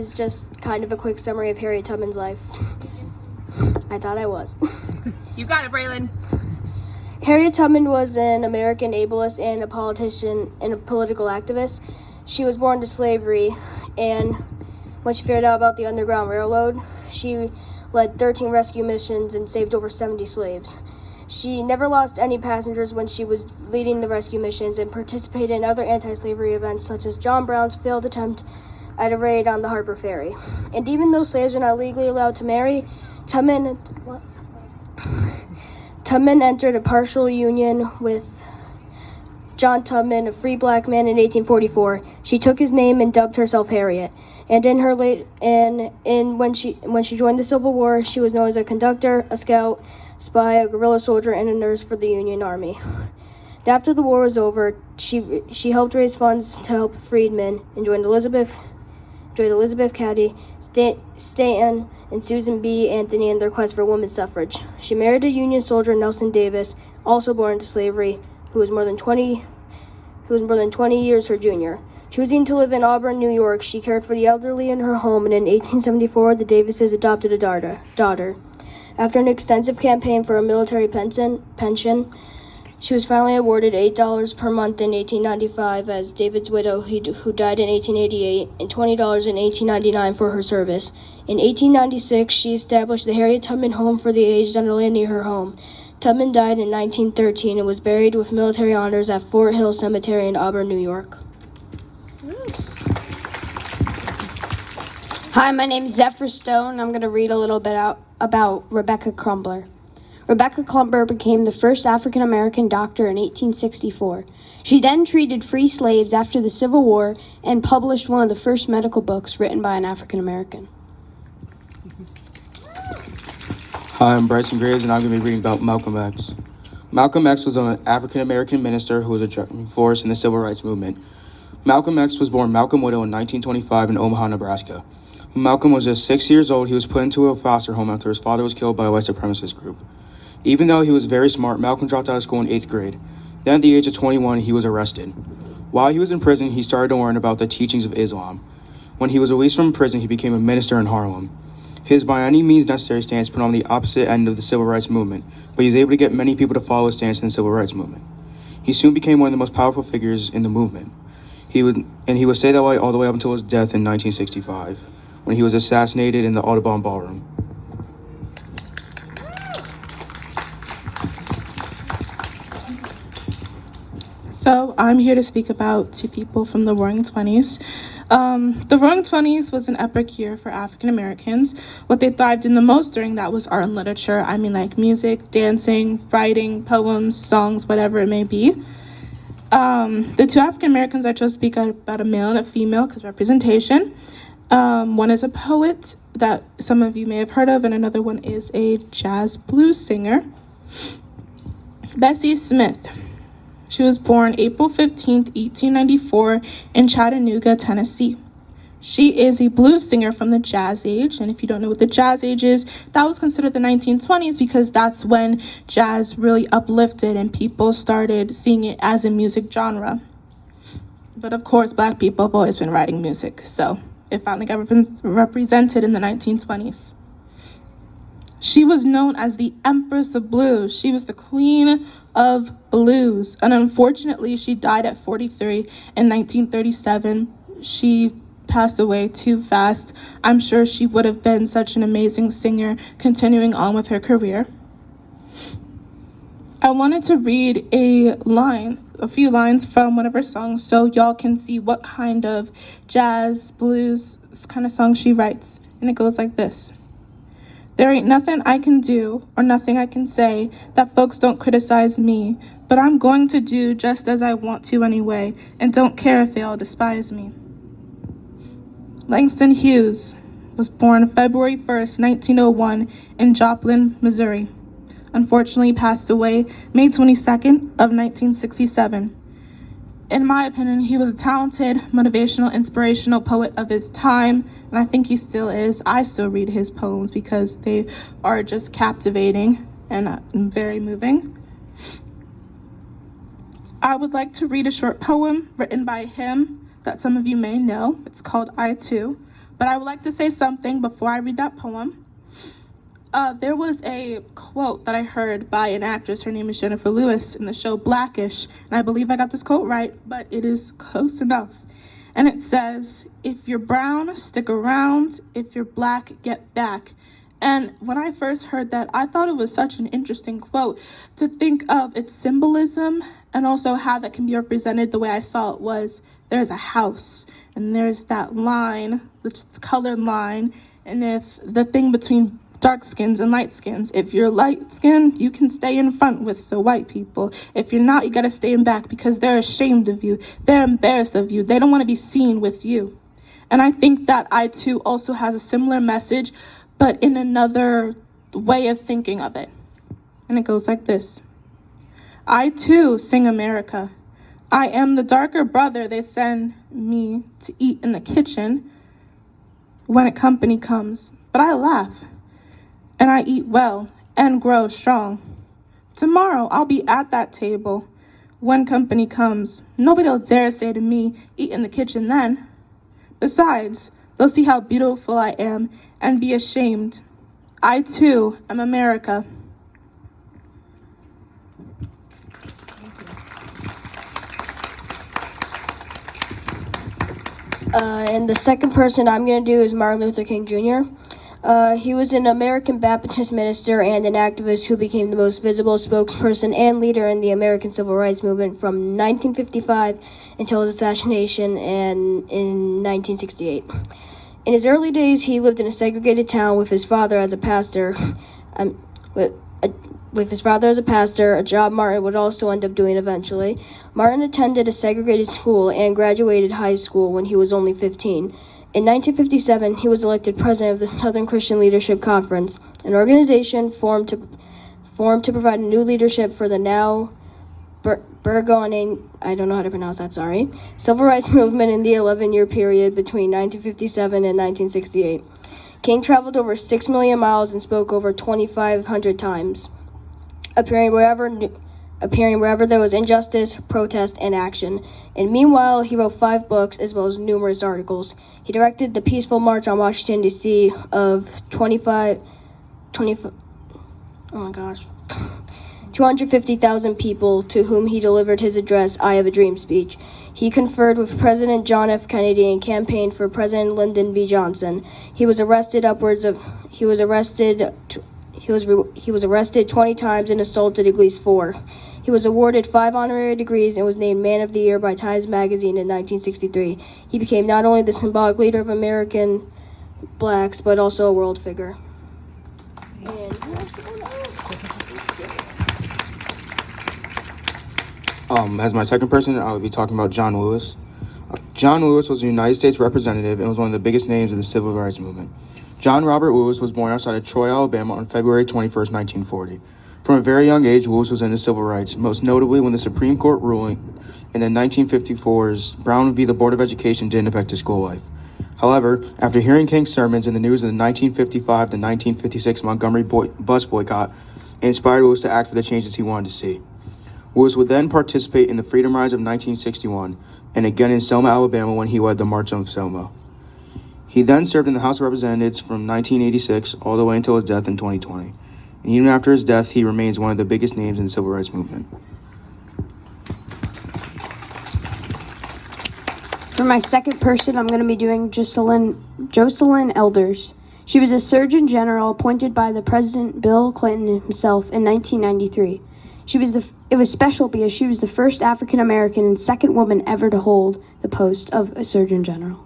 It's just kind of a quick summary of Harriet Tubman's life. I thought I was. You got it, Braylon. Harriet Tubman was an American ableist and a politician and a political activist. She was born to slavery, and when she figured out about the Underground Railroad, she led 13 rescue missions and saved over 70 slaves. She never lost any passengers when she was leading the rescue missions and participated in other anti-slavery events such as John Brown's failed attempt at a raid on the Harper Ferry. And even though slaves were not legally allowed to marry, Tubman entered a partial union with John Tubman, a free black man, in 1844. She took his name and dubbed herself Harriet. And when she joined the Civil War, she was known as a conductor, a scout, spy, a guerrilla soldier, and a nurse for the Union Army. After the war was over, she helped raise funds to help freedmen and joined Elizabeth Cady, Stanton, and Susan B. Anthony in their quest for women's suffrage. She married a Union soldier, Nelson Davis, also born into slavery, who was more than 20 years her junior. Choosing to live in Auburn, New York, she cared for the elderly in her home, and in 1874, the Davises adopted a daughter. After an extensive campaign for a military pension, she was finally awarded $8 per month in 1895 as David's widow, who died in 1888, and $20 in 1899 for her service. In 1896, she established the Harriet Tubman Home for the Aged on a land near her home. Tubman died in 1913 and was buried with military honors at Fort Hill Cemetery in Auburn, New York. Hi, my name is Zephyr Stone. I'm going to read a little bit about Rebecca Crumbler. Rebecca Crumbler became the first African-American doctor in 1864. She then treated free slaves after the Civil War and published one of the first medical books written by an African-American. Hi, I'm Bryson Graves, and I'm going to be reading about Malcolm X. Malcolm X was an African-American minister who was a driving force in the civil rights movement. Malcolm X was born Malcolm Whittle in 1925 in Omaha, Nebraska. When Malcolm was just 6 years old, he was put into a foster home after his father was killed by a white supremacist group. Even though he was very smart, Malcolm dropped out of school in 8th grade. Then at the age of 21, he was arrested. While he was in prison, he started to learn about the teachings of Islam. When he was released from prison, he became a minister in Harlem. His by any means necessary stance put on the opposite end of the civil rights movement, but he was able to get many people to follow his stance in the civil rights movement. He soon became one of the most powerful figures in the movement. He would stay that way all the way up until his death in 1965, when he was assassinated in the Audubon Ballroom. So I'm here to speak about two people from the Roaring Twenties. The Roaring Twenties was an epic year for African Americans. What they thrived in the most during that was art and literature. I mean, like music, dancing, writing, poems, songs, whatever it may be. The two African Americans I chose to speak about, a male and a female, because representation. One is a poet that some of you may have heard of, and another one is a jazz blues singer. Bessie Smith. She was born April 15th, 1894 in Chattanooga, Tennessee. She is a blues singer from the Jazz Age, and if you don't know what the Jazz Age is, that was considered the 1920s because that's when jazz really uplifted and people started seeing it as a music genre. But of course, Black people have always been writing music, so it finally got represented in the 1920s. She was known as the Empress of Blues. She was the queen of blues, and unfortunately, she died at 43 in 1937. She passed away too fast. I'm sure she would have been such an amazing singer continuing on with her career. I wanted to read a few lines from one of her songs so y'all can see what kind of jazz, blues kind of song she writes. And it goes like this. There ain't nothing I can do or nothing I can say that folks don't criticize me, but I'm going to do just as I want to anyway, and don't care if they all despise me. Langston Hughes was born February 1st, 1901 in Joplin, Missouri. Unfortunately, he passed away May 22nd of 1967. In my opinion, he was a talented, motivational, inspirational poet of his time, and I think he still is. I still read his poems because they are just captivating and very moving. I would like to read a short poem written by him that some of you may know. It's called I Too But I would like to say something before I read that poem. There was a quote that I heard by an actress. Her name is Jennifer Lewis in the show Blackish. And I believe I got this quote right, but it is close enough. And it says, "If you're brown, stick around. If you're black, get back." And when I first heard that, I thought it was such an interesting quote to think of its symbolism and also how that can be represented. The way I saw it was, there's a house and there's that line, which is the colored line. And if the thing between dark skins and light skins, if you're light skinned, you can stay in front with the white people. If you're not, you gotta stay in back because they're ashamed of you. They're embarrassed of you. They don't wanna be seen with you. And I think that I too also has a similar message, but in another way of thinking of it. And it goes like this. I too sing America. I am the darker brother they send me to eat in the kitchen when a company comes. But I laugh, and I eat well and grow strong. Tomorrow I'll be at that table when company comes. Nobody'll dare say to me, eat in the kitchen then. Besides, they'll see how beautiful I am and be ashamed. I too am America. And the second person I'm going to do is Martin Luther King Jr. He was an American Baptist minister and an activist who became the most visible spokesperson and leader in the American Civil Rights Movement from 1955 until his assassination in 1968. In his early days, he lived in a segregated town with his father as a pastor. With his father as a pastor, a job Martin would also end up doing eventually. Martin attended a segregated school and graduated high school when he was only 15. In 1957, he was elected president of the Southern Christian Leadership Conference, an organization formed to provide a new leadership for the now burgeoning, I don't know how to pronounce that, sorry, civil rights movement in the 11-year period between 1957 and 1968. King traveled over 6 million miles and spoke over 2,500 times, appearing wherever there was injustice, protest, and action. And meanwhile, he wrote 5 books as well as numerous articles. He directed the peaceful march on Washington, D.C. of 250,000 people to whom he delivered his address, I Have a Dream speech. He conferred with President John F. Kennedy and campaigned for President Lyndon B. Johnson. He was arrested 20 times and assaulted at least 4. He was awarded 5 honorary degrees and was named Man of the Year by Times Magazine in 1963. He became not only the symbolic leader of American blacks, but also a world figure. As my second person, I will be talking about John Lewis. John Lewis was a United States representative and was one of the biggest names of the civil rights movement. John Robert Lewis was born outside of Troy, Alabama on February 21st, 1940. From a very young age, Lewis was into civil rights, most notably when the Supreme Court ruling in the 1954's Brown v. the Board of Education didn't affect his school life. However, after hearing King's sermons and the news of the 1955 to 1956 Montgomery bus boycott, it inspired Lewis to act for the changes he wanted to see. Lewis would then participate in the Freedom Rides of 1961 and again in Selma, Alabama when he led the March on Selma. He then served in the House of Representatives from 1986 all the way until his death in 2020. And even after his death, he remains one of the biggest names in the civil rights movement. For my second person, I'm going to be doing Jocelyn Elders. She was a Surgeon General appointed by the President Bill Clinton himself in 1993. It was special because she was the first African American and second woman ever to hold the post of a Surgeon General.